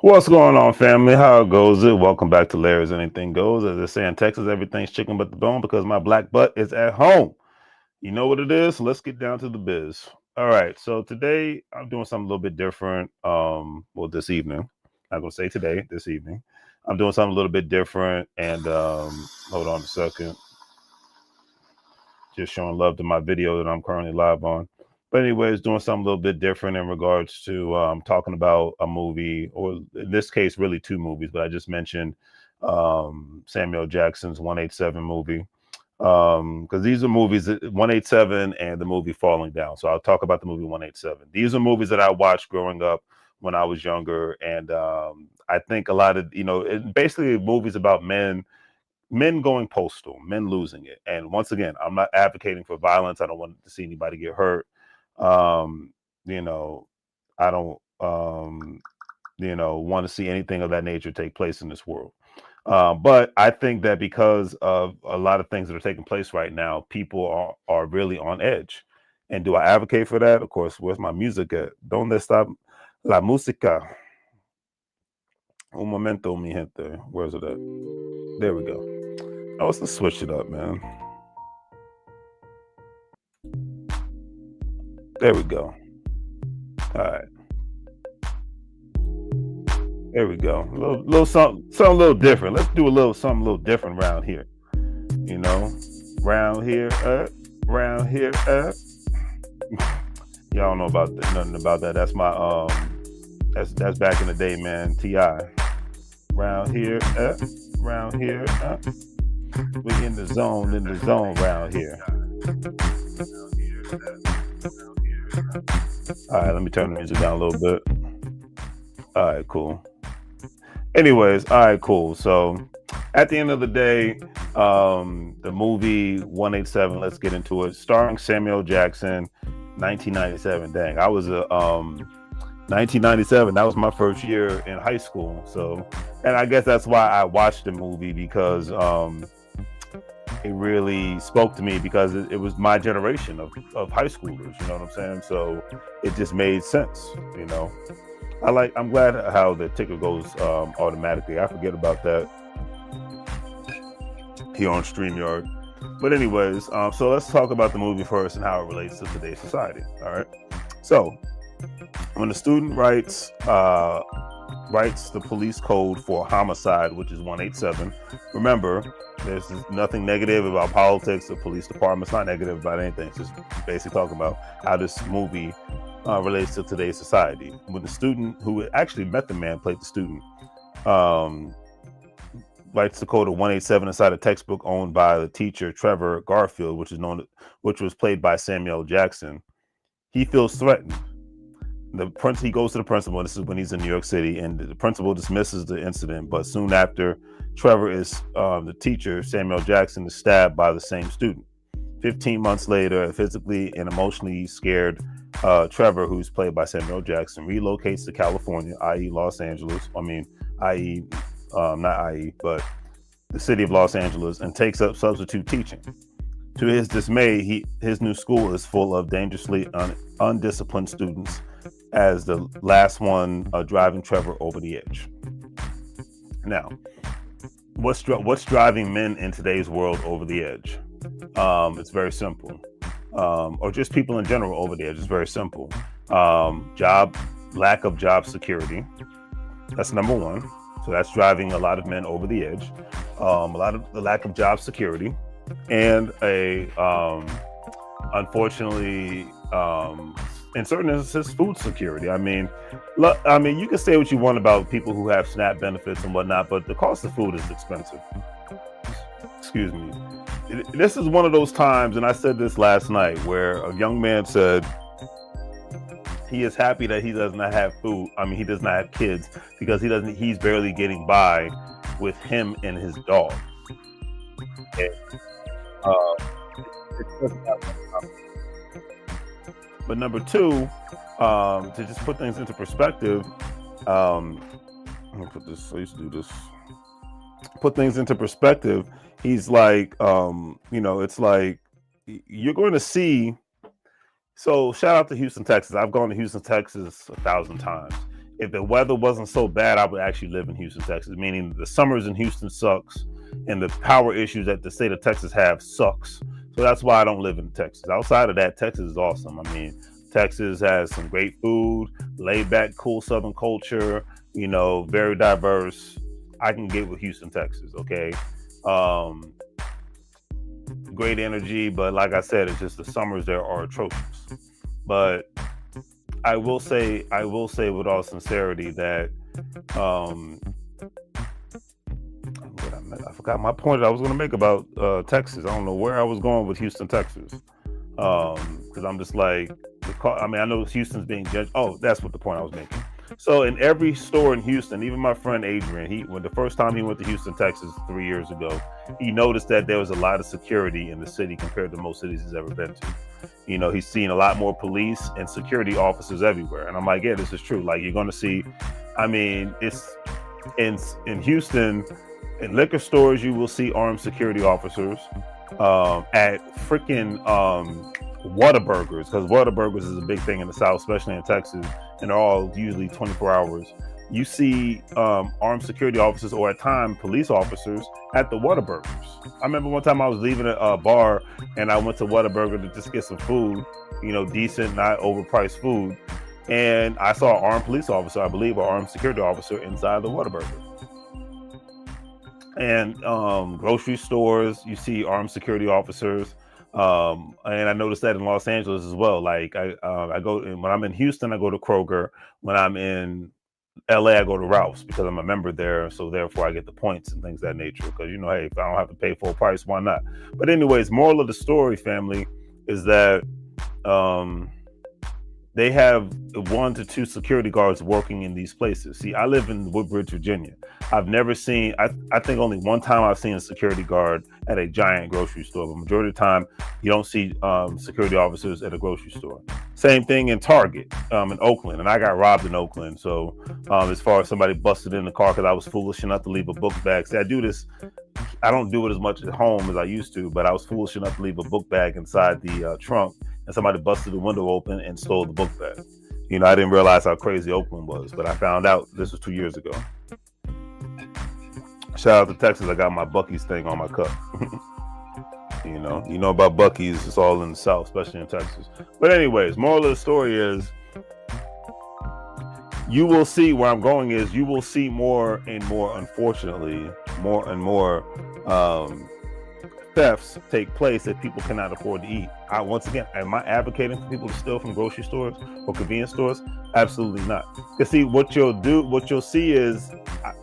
What's going on, family? How goes it? Welcome back to Larry's Anything Goes. As they say in Texas, everything's chicken but the bone because my black butt is at home. You know what it is? Let's get down to the biz. All right. So today I'm doing something a little bit different. Well, this evening. I'm gonna say today, this evening. I'm doing something a little bit different. And hold on a second. Just showing love to my video that I'm currently live on. But anyways, doing something a little bit different in regards to talking about a movie, or in this case, really two movies. But I just mentioned Samuel Jackson's 187 movie because these are movies 187 and the movie Falling Down. So I'll talk about the movie 187. These are movies that I watched growing up when I was younger, and I think a lot of basically movies about men going postal, men losing it. And once again, I'm not advocating for violence. I don't want to see anybody get hurt. Um, you know, I don't want to see anything of that nature take place in this world. But I think that because of a lot of things that are taking place right now, people are really on edge. And do I advocate for that? Of course, where's my music at? Donde está la música? Un momento, mi gente. Where's it at? There we go. Oh, let's switch it up, man. There we go. All right. There we go. A little something a little different. Let's do a little something a little different around here. You know, round here, round here, Y'all don't know about that, nothing about that. That's my that's back in the day, man. Ti. Round here, round here, we in the zone round here. All right, let me turn the music down a little bit. All right, cool. Anyways, all right, cool. So at the end of the day, the movie 187, let's get into it. Starring Samuel Jackson, 1997. Dang, I was a 1997. That was my first year in high school. So, and I guess that's why I watched the movie because it really spoke to me because it was my generation of high schoolers. You know what I'm saying? So it just made sense. You know. I'm glad how the ticker goes automatically. I forget about that here on StreamYard. But anyways, so let's talk about the movie first and how it relates to today's society. All right. So when a student writes the police code for homicide, which is 187, remember, there's nothing negative about politics or police department. It's not negative about anything. It's just basically talking about how this movie relates to today's society. When the student who actually met the man played the student, writes the code of 187 inside a textbook owned by the teacher Trevor Garfield, which was played by Samuel Jackson. He feels threatened. He goes to the principal. This is when he's in New York City, and the principal dismisses the incident. But soon after, Trevor is the teacher. Samuel Jackson is stabbed by the same student. 15 months later, a physically and emotionally scared Trevor, who's played by Samuel Jackson, relocates to California, i.e., Los Angeles. I.e., not i.e., but the city of Los Angeles, and takes up substitute teaching. To his dismay, his new school is full of dangerously undisciplined students, as the last one driving Trevor over the edge. Now, what's driving men in today's world over the edge? It's very simple. Or just people in general over the edge. It's very simple. Lack of job security. That's number one. So that's driving a lot of men over the edge. A lot of the lack of job security, and unfortunately, in certain instances, food security. I mean, you can say what you want about people who have SNAP benefits and whatnot, but the cost of food is expensive. Excuse me. This is one of those times, and I said this last night, where a young man said he is happy that he does not have food. He does not have kids because he's barely getting by with him and his dog. And, but number two, to just put things into perspective, let me put this. I used to do this. Put things into perspective. He's like, it's like you're going to see. So shout out to Houston, Texas. I've gone to Houston, Texas 1,000 times. if the weather wasn't so bad, I would actually live in Houston, Texas. Meaning the summers in Houston sucks, and the power issues that the state of Texas have sucks. So that's why I don't live in Texas. Outside of that, Texas is awesome. I mean, Texas has some great food, laid back, cool Southern culture. Very diverse. I can get with Houston, Texas. Okay. Great energy, but like I said, it's just the summers there are atrocious. But I will say with all sincerity that I forgot my point I was going to make about Texas. I don't know where I was going with Houston, Texas, because I'm just like, I know Houston's being judged. Oh, that's what the point I was making. So in every store in Houston, even my friend Adrian, when the first time he went to Houston, Texas 3 years ago, he noticed that there was a lot of security in the city compared to most cities he's ever been to. He's seen a lot more police and security officers everywhere. And I'm like, yeah, this is true. Like, you're going to see, it's in Houston, in liquor stores, you will see armed security officers. At freaking Whataburgers, because Whataburgers is a big thing in the South, especially in Texas, and they're all usually 24 hours. You see armed security officers, or at times police officers, at the Whataburgers. I remember one time I was leaving a bar and I went to Whataburger to just get some food, decent, not overpriced food. And I saw an armed police officer, I believe, an armed security officer inside the Whataburger. And grocery stores, you see armed security officers. And I noticed that in Los Angeles as well. Like I go, when I'm in Houston, I go to Kroger. When I'm in LA, I go to Ralph's because I'm a member there. So therefore I get the points and things of that nature. Because, hey, if I don't have to pay full price, why not? But anyways, moral of the story, family, is that they have 1 to 2 security guards working in these places. See, I live in Woodbridge, Virginia. I've never seen, I think only one time I've seen a security guard at a giant grocery store. But majority of the time, you don't see security officers at a grocery store. Same thing in Target in Oakland. And I got robbed in Oakland. So as far as somebody busted in the car because I was foolish enough to leave a book bag. See, I do this. I don't do it as much at home as I used to, but I was foolish enough to leave a book bag inside the trunk. And somebody busted the window open and stole the book bag. I didn't realize how crazy Oakland was, but I found out this was 2 years ago. Shout out to Texas. I got my Buc-ee's thing on my cup. You know about Buc-ee's. It's all in the South, especially in Texas. But anyways, moral of the story is, you will see where I'm going is you will see more and more, unfortunately, more and more thefts take place that people cannot afford to eat. Once again, am I advocating for people to steal from grocery stores or convenience stores? Absolutely not. Because see, what you'll see is,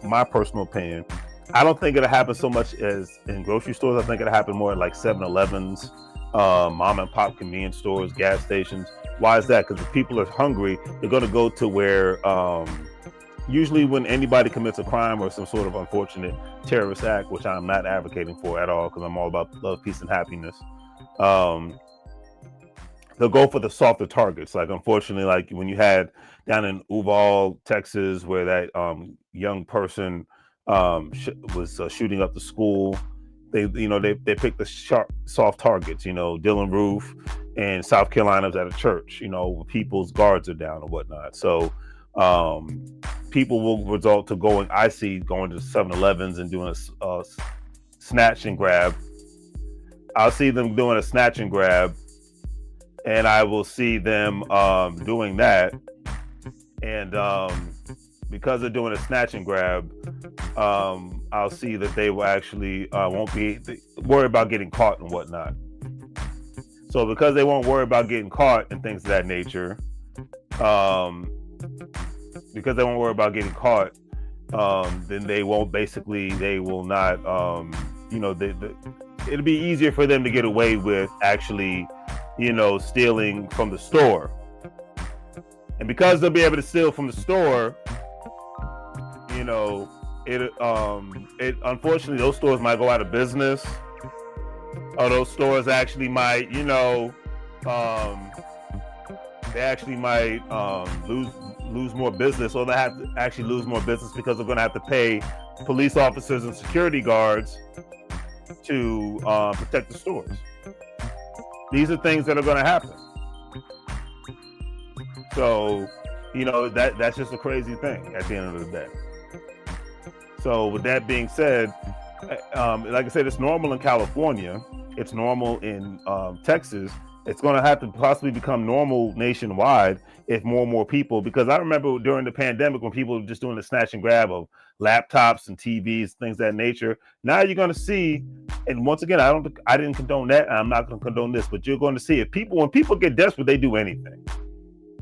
my personal opinion, I don't think it'll happen so much as in grocery stores. I think it'll happen more at like 7-Elevens, mom and pop convenience stores, gas stations. Why is that? Because if people are hungry, they're going to go to where usually when anybody commits a crime or some sort of unfortunate terrorist act, which I'm not advocating for at all, because I'm all about love, peace, and happiness, they'll go for the softer targets. Like, unfortunately, like when you had down in Uvalde, Texas, where that young person was shooting up the school, they picked the soft targets. Dylan Roof, and South Carolina was at a church. People's guards are down and whatnot. So people will resort to going to 7-Elevens and doing a snatch and grab. I'll see them doing a snatch and grab, and I will see them doing that. And because they're doing a snatch and grab, I'll see that they will actually won't be worried about getting caught and whatnot. So because they won't worry about getting caught and things of that nature, then they will not, it'll be easier for them to get away with actually, stealing from the store. And because they'll be able to steal from the store, it unfortunately, those stores might go out of business, or those stores actually might, they actually might lose more business, or they have to actually lose more business because they're going to have to pay police officers and security guards to protect the stores. These are things that are going to happen. So, that's just a crazy thing at the end of the day. So with that being said, like I said, it's normal in California. It's normal in Texas. It's going to have to possibly become normal nationwide if more and more people, because I remember during the pandemic when people were just doing the snatch and grab of laptops and TVs, things of that nature. Now you're going to see, and once again, I didn't condone that. And I'm not going to condone this, but you're going to see it. When people get desperate, they do anything.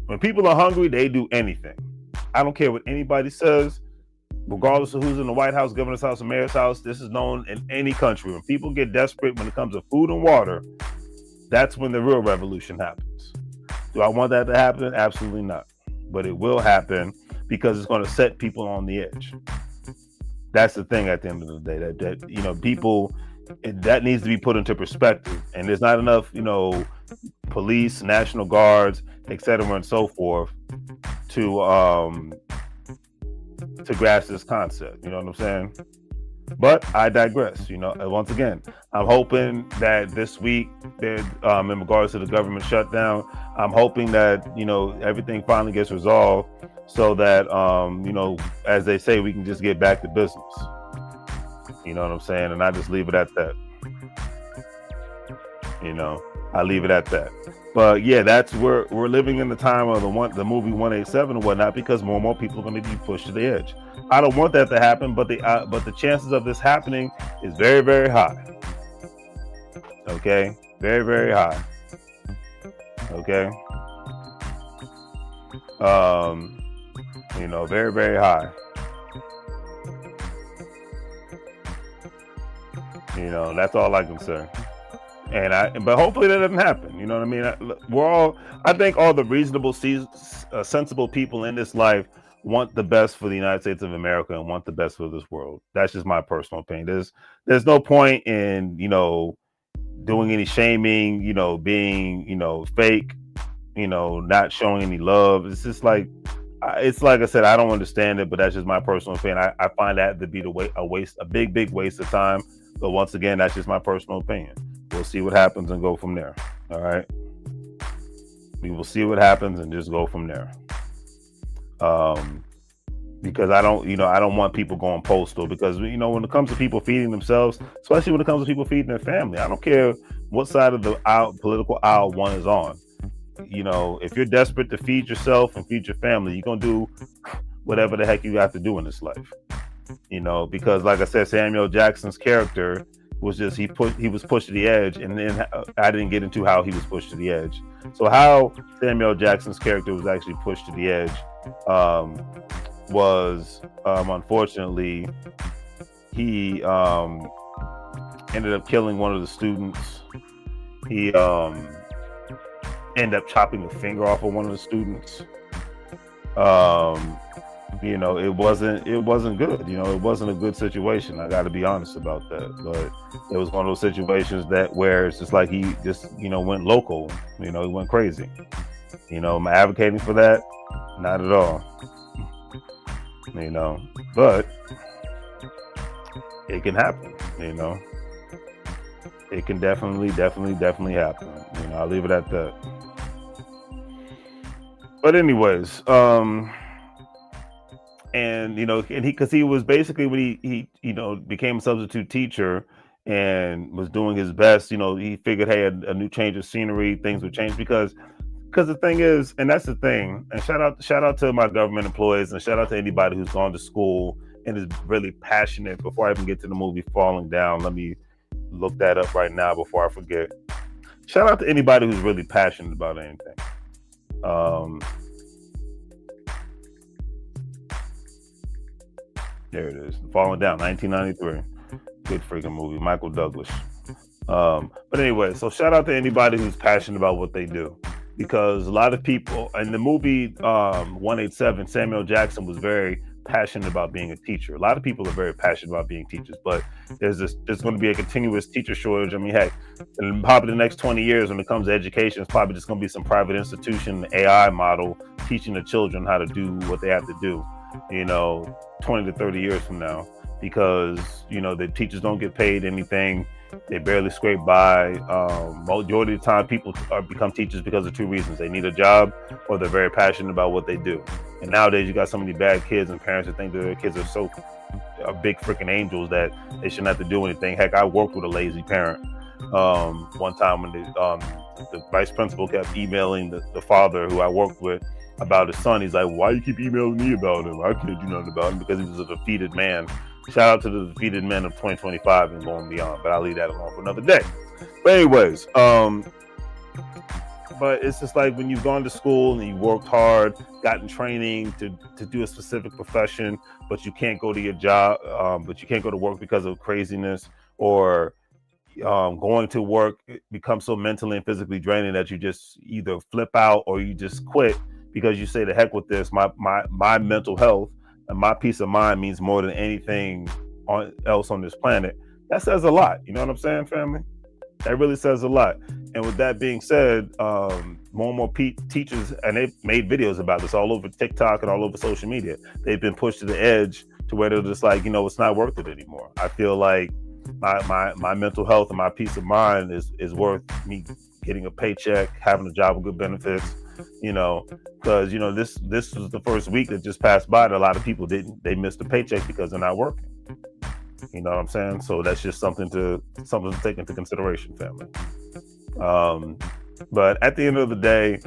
When people are hungry, they do anything. I don't care what anybody says, regardless of who's in the White House, governor's house, or mayor's house. This is known in any country. When people get desperate when it comes to food and water, that's when the real revolution happens. Do I want that to happen? Absolutely not. But it will happen because it's going to set people on the edge. That's the thing at the end of the day, that people, that needs to be put into perspective. And there's not enough, police, National Guards, et cetera, and so forth to grasp this concept. You know what I'm saying? But I digress. Once again, I'm hoping that this week, in regards to the government shutdown, I'm hoping that everything finally gets resolved, so that as they say, we can just get back to business. You know what I'm saying? And I just leave it at that. I leave it at that. But yeah, we're living in the time of the movie 187 and whatnot, because more and more people are going to be pushed to the edge. I don't want that to happen, but the chances of this happening is very, very high. Okay, very, very high. Okay, very, very high. That's all I can say. But hopefully that doesn't happen. You know what I mean? I think all the reasonable, sensible people in this life want the best for the United States of America and want the best for this world. That's just my personal opinion. There's no point in, doing any shaming, being, fake, not showing any love. It's just like I said, I don't understand it, but that's just my personal opinion. I find that to be a big waste of time. But once again, that's just my personal opinion. We'll see what happens and go from there. All right. We will see what happens and just go from there. Because I don't want people going postal, because when it comes to people feeding themselves, especially when it comes to people feeding their family, I don't care what side of the political aisle one is on. If you're desperate to feed yourself and feed your family, you're gonna do whatever the heck you have to do in this life. Because like I said, Samuel Jackson's character was just he was pushed to the edge, and then I didn't get into how he was pushed to the edge. So how Samuel Jackson's character was actually pushed to the edge was unfortunately he ended up killing one of the students. He ended up chopping the finger off of one of the students. It wasn't good. It wasn't a good situation. I got to be honest about that. But it was one of those situations where it's just like he just went local. He went crazy. Am I advocating for that? Not at all. But it can happen. It can definitely happen. I'll leave it at that. But anyways, and because he was basically, when he became a substitute teacher and was doing his best, he figured, hey, a new change of scenery, things would change, because the thing is, and that's the thing, and shout out to my government employees, and shout out to anybody who's gone to school and is really passionate. Before I even get to the movie Falling Down, let me look that up right now before I forget. Shout out to anybody who's really passionate about anything. There it is. Falling Down, 1993. Good freaking movie. Michael Douglas. But anyway, so shout out to anybody who's passionate about what they do. Because a lot of people in the movie 187, Samuel Jackson was very passionate about being a teacher. A lot of people are very passionate about being teachers, but there's going to be a continuous teacher shortage. I mean, heck, in probably the next 20 years when it comes to education, it's probably just going to be some private institution, AI model, teaching the children how to do what they have to do, 20 to 30 years from now, because, the teachers don't get paid anything. They barely scrape by. Majority of the time, people become teachers because of two reasons: they need a job, or they're very passionate about what they do. And nowadays, you got so many bad kids and parents that think that their kids are so big freaking angels that they shouldn't have to do anything. Heck, I worked with a lazy parent one time when the vice principal kept emailing the father who I worked with about his son. He's like, why you keep emailing me about him? I can't do nothing about him, because he was a defeated man. Shout out to the defeated men of 2025 and going beyond, but I'll leave that alone for another day. But anyways, but it's just like when you've gone to school and you worked hard, gotten training to do a specific profession, but you can't go to your job, but you can't go to work because of craziness, or going to work becomes so mentally and physically draining that you just either flip out or you just quit because you say, the heck with this. My mental health and my peace of mind means more than anything else on this planet. That says a lot. You know what I'm saying, family? That really says a lot. And with that being said, more and more teachers, and they've made videos about this all over TikTok and all over social media. They've been pushed to the edge to where they're just like, it's not worth it anymore. I feel like my mental health and my peace of mind is worth me getting a paycheck, having a job with good benefits, because this was the first week that just passed by that a lot of people they missed a paycheck because they're not working. You know what I'm saying? So that's just something to take into consideration, family. But at the end of the day,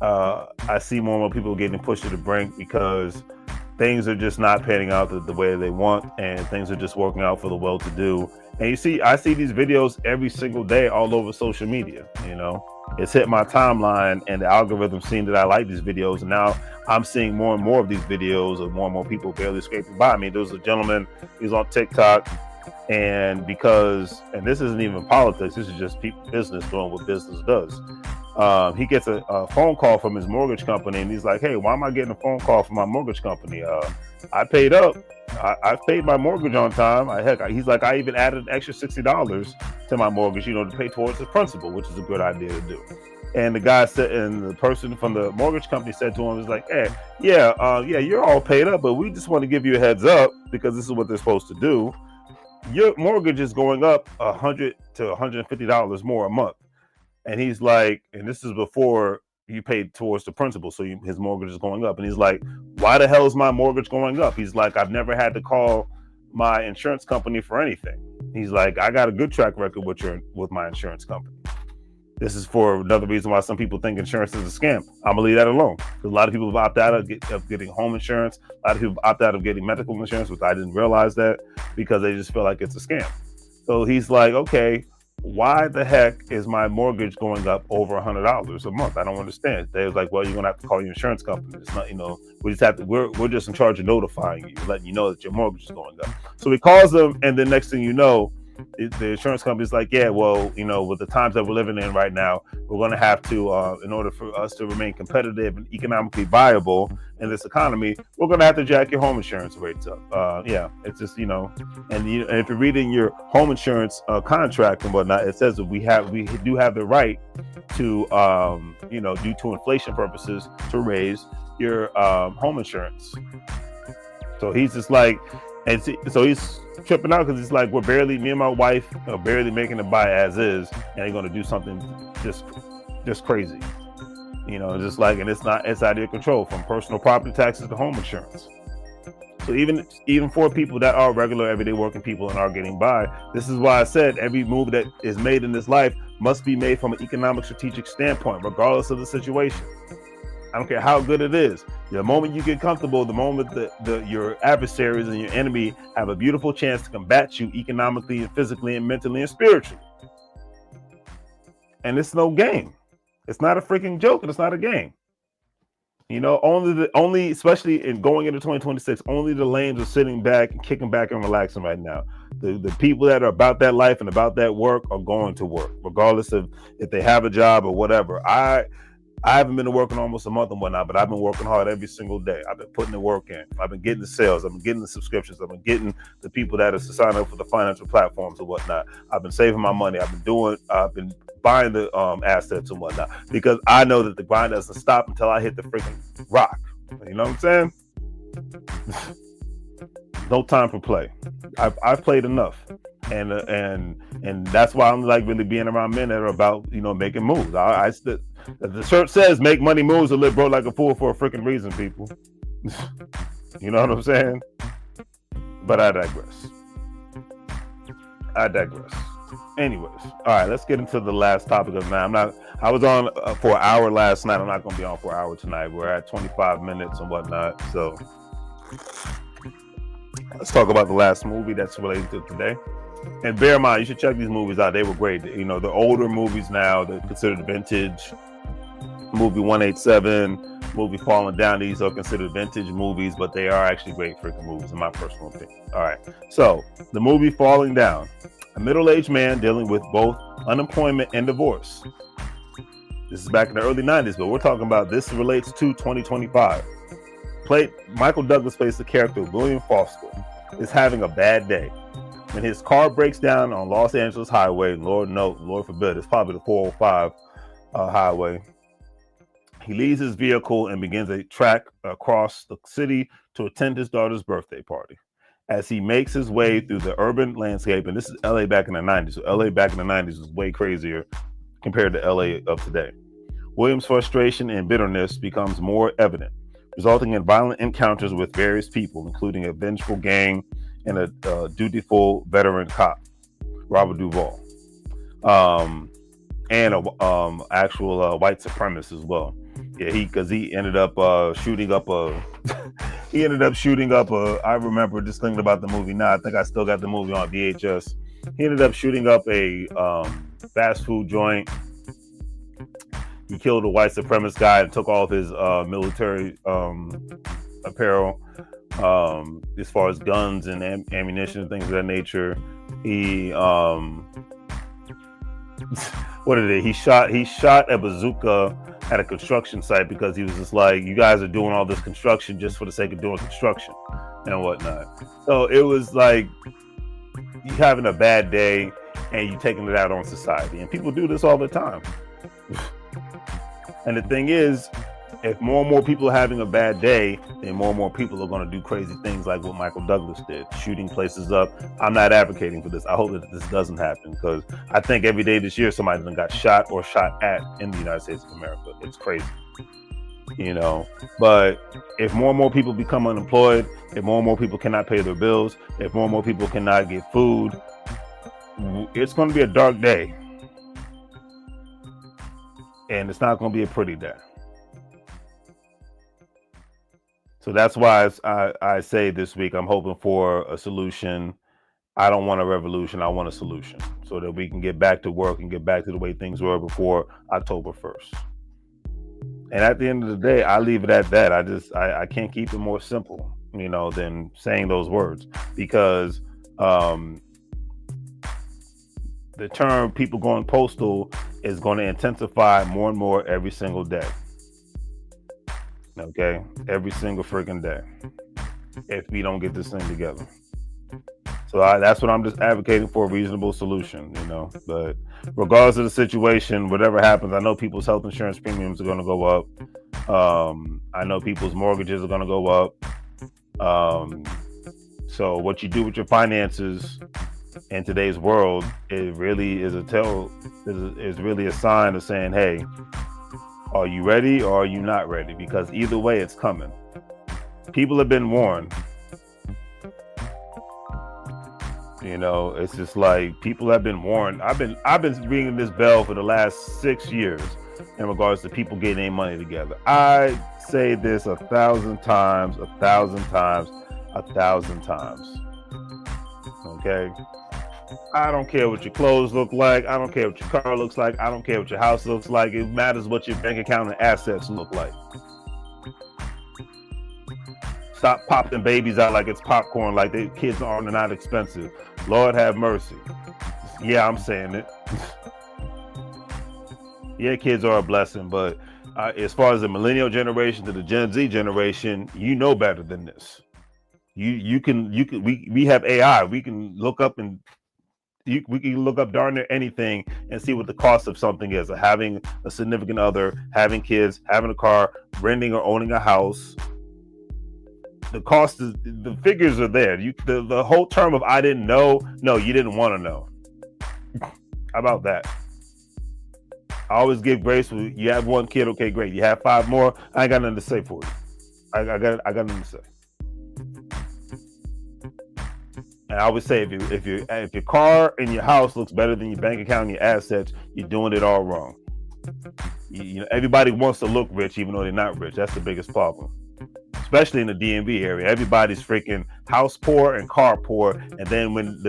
I see more and more people getting pushed to the brink because things are just not panning out the way they want, and things are just working out for the well-to-do. And I see these videos every single day all over social media. It's hit my timeline, and the algorithm seeing that I like these videos, and now I'm seeing more and more of these videos of more and more people barely scraping by. I mean, there was a gentleman, he's on TikTok, and this isn't even politics, this is just business doing what business does. He gets a phone call from his mortgage company, and he's like, hey, why am I getting a phone call from my mortgage company? I paid up. I paid my mortgage on time. He's like, I even added an extra $60 to my mortgage, to pay towards the principal, which is a good idea to do. And the guy said, and the person from the mortgage company said to him, was like, hey, yeah, you're all paid up, but we just want to give you a heads up because this is what they're supposed to do. Your mortgage is going up $100 to $150 more a month. And he's like, and this is before you paid towards the principal, so his mortgage is going up. And he's like, why the hell is my mortgage going up? He's like, I've never had to call my insurance company for anything. He's like, I got a good track record with my insurance company. This is for another reason why some people think insurance is a scam. I'm gonna leave that alone. Because a lot of people have opted out of getting home insurance. A lot of people opt out of getting medical insurance, which I didn't realize that, because they just feel like it's a scam. So he's like, okay, why the heck is my mortgage going up over $100 a month? I don't understand. They was like, well, you're gonna have to call your insurance company. It's not, we're just in charge of notifying you, letting you know that your mortgage is going up. So he calls them, and the next thing you know, the insurance company's like, yeah, well, with the times that we're living in right now, we're going to have to, in order for us to remain competitive and economically viable in this economy, we're going to have to jack your home insurance rates up. Yeah, it's just, and if you're reading your home insurance contract and whatnot, it says that we do have the right to, due to inflation purposes, to raise your home insurance. So he's just like, and so he's tripping out because it's like, me and my wife are barely making it by as is, and they're going to do something just crazy, just like, and it's out of your control, from personal property taxes to home insurance. So even for people that are regular everyday working people and are getting by, this is why I said every move that is made in this life must be made from an economic strategic standpoint, regardless of the situation. I don't care how good it is. The moment you get comfortable, the moment that your adversaries and your enemy have a beautiful chance to combat you economically and physically and mentally and spiritually. And it's no game. It's not a freaking joke, and it's not a game. Only especially in going into 2026, only the lames are sitting back and kicking back and relaxing right now. The people that are about that life and about that work are going to work, regardless of if they have a job or whatever. I haven't been to work in almost a month and whatnot, but I've been working hard every single day. I've been putting the work in. I've been getting the sales. I've been getting the subscriptions. I've been getting the people that are to sign up for the financial platforms and whatnot. I've been saving my money. I've been buying the assets and whatnot, because I know that the grind doesn't stop until I hit the freaking rock. You know what I'm saying? No time for play. I've played enough. and that's why I'm like really being around men that are about, you know, making moves. The shirt says "Make money moves or live broke like a fool" for a freaking reason, people. You know what I'm saying? But I digress. Anyways, all right, let's get into the last topic of the night. I was on for an hour last night. I'm not going to be on for an hour tonight. We're at 25 minutes and whatnot. So let's talk about the last movie that's related to today. And bear in mind, you should check these movies out. They were great. You know, the older movies now, they're considered vintage. Movie 187, movie Falling Down, these are considered vintage movies, but they are actually great freaking movies in my personal opinion. All right, so the movie Falling Down, a middle-aged man dealing with both unemployment and divorce. This is back in the early 90s, but we're talking about this relates to 2025. Michael Douglas plays the character William Foster, is having a bad day. When his car breaks down on Los Angeles Highway, Lord forbid, it's probably the 405 highway. He leaves his vehicle and begins a trek across the city to attend his daughter's birthday party. As he makes his way through the urban landscape, and this is LA back in the 90s, so LA back in the 90s was way crazier compared to LA of today. William's frustration and bitterness becomes more evident, resulting in violent encounters with various people, including a vengeful gang and a dutiful veteran cop, Robert Duvall, and a actual white supremacist as well. Yeah, he ended up shooting up a. I remember just thinking about the movie now. I think I still got the movie on VHS. He ended up shooting up a fast food joint. He killed a white supremacist guy and took off his military apparel, as far as guns and ammunition and things of that nature. He what did it? He shot a bazooka at a construction site because he was just like, you guys are doing all this construction just for the sake of doing construction and whatnot. So it was like you having a bad day and you taking it out on society, and people do this all the time. And the thing is, if more and more people are having a bad day, then more and more people are going to do crazy things like what Michael Douglas did, shooting places up. I'm not advocating for this. I hope that this doesn't happen, because I think every day this year somebody got shot or shot at in the United States of America. It's crazy, you know. But if more and more people become unemployed, if more and more people cannot pay their bills, if more and more people cannot get food, it's going to be a dark day. And it's not going to be a pretty day. So that's why I say this week, I'm hoping for a solution. I don't want a revolution. I want a solution so that we can get back to work and get back to the way things were before October 1st. And at the end of the day, I leave it at that. I can't keep it more simple, you know, than saying those words, because the term people going postal is going to intensify more and more every single day. Okay, every single freaking day, if we don't get this thing together. So that's what I'm just advocating for, a reasonable solution, you know. But regardless of the situation, whatever happens, I know people's health insurance premiums are going to go up. I know people's mortgages are going to go up. So what you do with your finances in today's world, it really is is really a sign of saying, hey, are you ready or are you not ready? Because either way, it's coming. People have been warned. You know, it's just like people have been warned. I've been ringing this bell for the last 6 years in regards to people getting their money together. I say this 1,000 times, 1,000 times, 1,000 times. Okay? I don't care what your clothes look like. I don't care what your car looks like. I don't care what your house looks like. It matters what your bank account and assets look like. Stop popping babies out like it's popcorn, like the kids are not expensive. Lord have mercy. Yeah, I'm saying it. Yeah, kids are a blessing, but as far as the millennial generation to the Gen Z generation, you know better than this. We have AI. We can look up we can look up darn near anything and see what the cost of something is. Having a significant other, having kids, having a car, renting or owning a house, the cost is, the figures are there. The whole term of I didn't know, no, you didn't want to know. How about that? I always give grace. You have one kid, okay, great. You have 5 more, I ain't got nothing to say for you. I got nothing to say. And I always say, if your car and your house looks better than your bank account and your assets, you're doing it all wrong. You know, everybody wants to look rich, even though they're not rich. That's the biggest problem, especially in the DMV area. Everybody's freaking house poor and car poor, and then when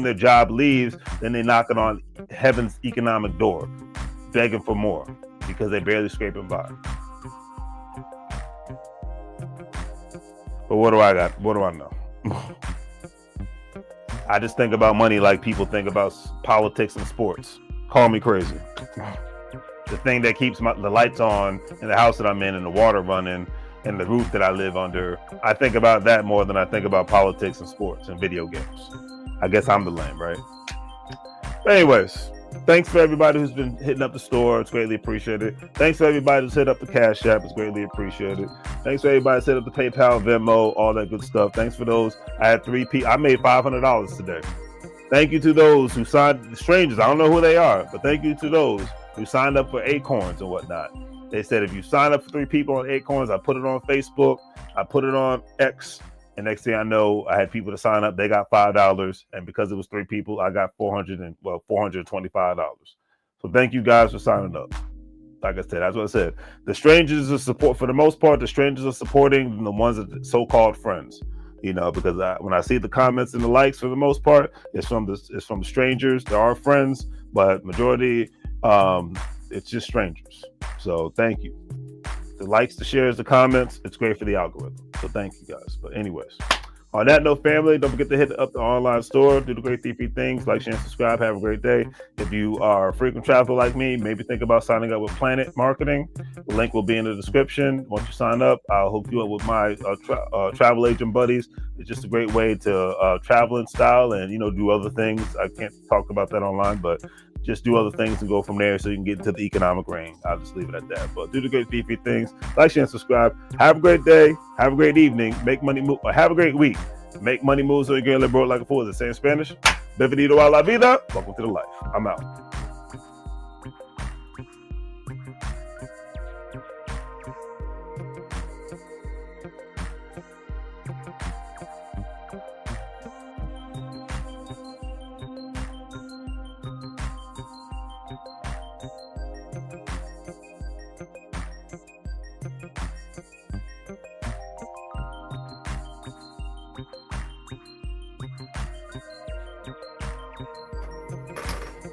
their job leaves, then they're knocking on heaven's economic door, begging for more because they're barely scraping by. But what do I got? What do I know? I just think about money like people think about politics and sports. Call me crazy. The thing that keeps the lights on in the house that I'm in and the water running and the roof that I live under, I think about that more than I think about politics and sports and video games. I guess I'm the lame, right? But anyways, thanks for everybody who's been hitting up the store. It's greatly appreciated. Thanks for everybody who's hit up the Cash App. It's greatly appreciated. Thanks for everybody who's hit up the PayPal, Venmo, all that good stuff. Thanks for those. I had 3 people. I made $500 today. Thank you to those who signed, the strangers. I don't know who they are, but thank you to those who signed up for Acorns and whatnot. They said if you sign up for 3 people on Acorns, I put it on Facebook, I put it on X, and next thing I know, I had people to sign up. They got $5, and because it was 3 people, I got $425. So thank you guys for signing up. Like I said, that's what I said. The strangers are support for the most part. The strangers are supporting the ones that are so-called friends. You know, because when I see the comments and the likes, for the most part, it's from the strangers. There are friends, but majority, it's just strangers. So thank you. The likes, the shares, the comments, it's great for the algorithm. So thank you guys. But anyways, on that note, family, don't forget to hit up the online store, do the great 3 things, like, share, and subscribe. Have a great day. If you are a frequent traveler like me, maybe think about signing up with Planet Marketing. The link will be in the description. Once you sign up, I'll hook you up with my travel agent buddies. It's just a great way to travel in style and, you know, do other things. I can't talk about that online, but just do other things and go from there so you can get into the economic range. I'll just leave it at that. But do the great 3 things. Like, share, and subscribe. Have a great day. Have a great evening. Make money move. Have a great week. Make money move so you can live broke like a fool. Is it saying Spanish? Bienvenido a la vida. Welcome to the life. I'm out.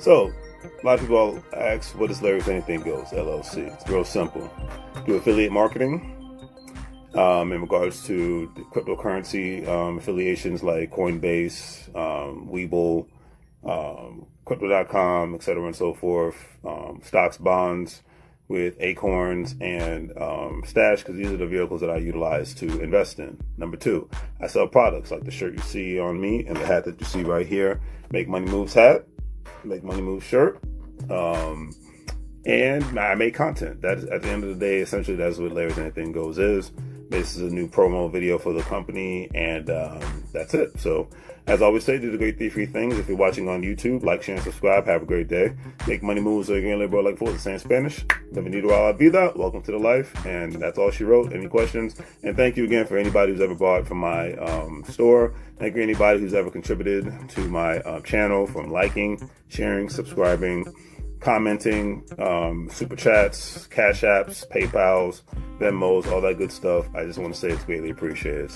So, a lot of people ask, what is Larry's Anything Goes LLC? It's real simple. Do affiliate marketing in regards to the cryptocurrency affiliations like Coinbase, Webull, Crypto.com, etc. and so forth, stocks, bonds with Acorns and Stash, because these are the vehicles that I utilize to invest in. Number 2, I sell products like the shirt you see on me and the hat that you see right here. Make Money Moves hat. Make Money Move shirt, and I make content. That is, at the end of the day, essentially that's what Larry's Anything Goes is. This is a new promo video for the company, and that's it. So, as I always say, do the great 3 things. If you're watching on YouTube, like, share, and subscribe. Have a great day. Make money move so you can live broke like fools. Saying Spanish. Bienvenido a la vida. Welcome to the life. And that's all she wrote. Any questions? And thank you again for anybody who's ever bought from my store. Thank you anybody who's ever contributed to my channel, from liking, sharing, subscribing, commenting, super chats, cash apps, PayPals, Venmos, all that good stuff. I just want to say it's greatly appreciated.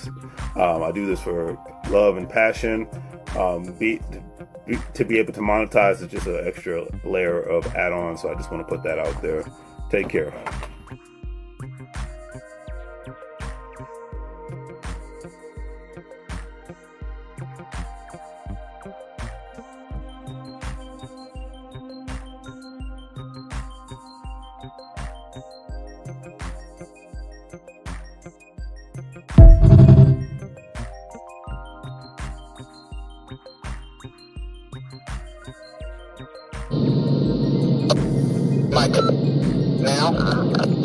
I do this for love and passion. To be able to monetize is just an extra layer of add-on, so I just want to put that out there. Take care. Like now.